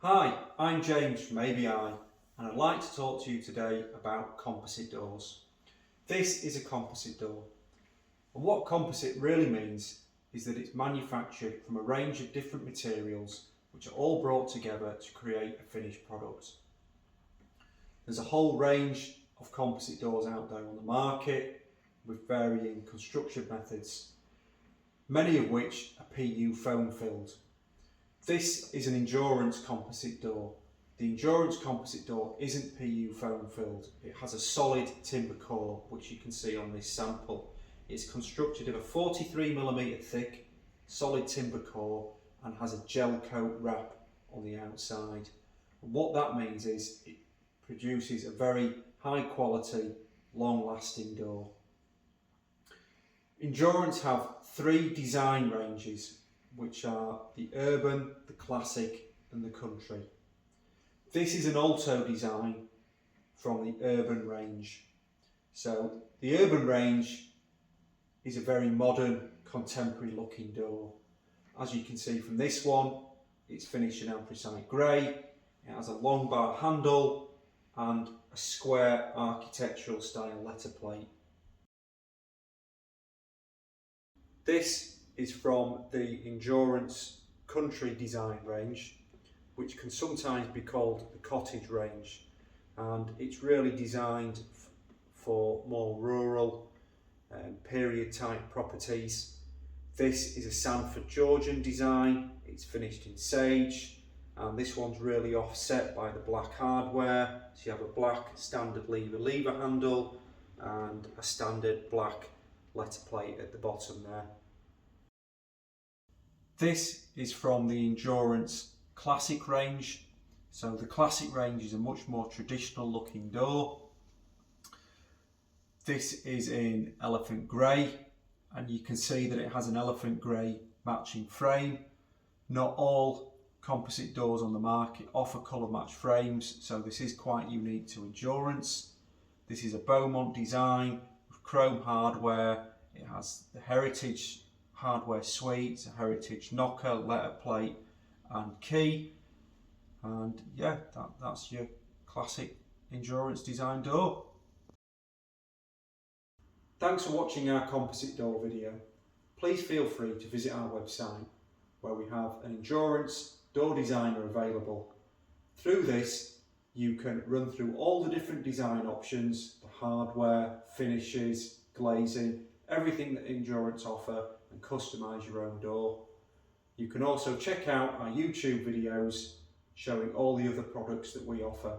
Hi, I'm James from ABi and I'd like to talk to you today about composite doors. This is a composite door, and what composite really means is that it's manufactured from a range of different materials which are all brought together to create a finished product. There's a whole range of composite doors out there on the market with varying construction methods, many of which are PU foam filled. This is an endurance composite door. The endurance composite door isn't PU foam filled. It has a solid timber core, which you can see on this sample. It's constructed of a 43mm thick solid timber core and has a gel coat wrap on the outside. And what that means is it produces a very high quality, long lasting door. Endurance have three design ranges, which are the urban, the classic and the country. This is an alto design from the urban range. So the urban range is a very modern, contemporary looking door. As you can see from this one, it's finished in anthracite grey. It has a long bar handle and a square architectural style letter plate. This is from the endurance country design range, which can sometimes be called the cottage range, and it's really designed for more rural period type properties. This is a Sanford Georgian design. It's finished in sage, and this one's really offset by the black hardware. So you have a black standard lever handle and a standard black letter plate at the bottom there. This is from the endurance classic range. So the classic range is a much more traditional looking door. This is in elephant grey, and you can see that it has an elephant grey matching frame. Not all composite doors on the market offer colour match frames, so this is quite unique to endurance. This is a Beaumont design with chrome hardware. It has the heritage hardware suite, a heritage knocker, letter plate and key, and yeah, that's your classic endurance design door. Thanks for watching our composite door video. Please feel free to visit our website where we have an endurance door designer available. Through this you can run through all the different design options, the hardware, finishes, glazing, everything that endurance offer, and customise your own door. You can also check out our YouTube videos showing all the other products that we offer.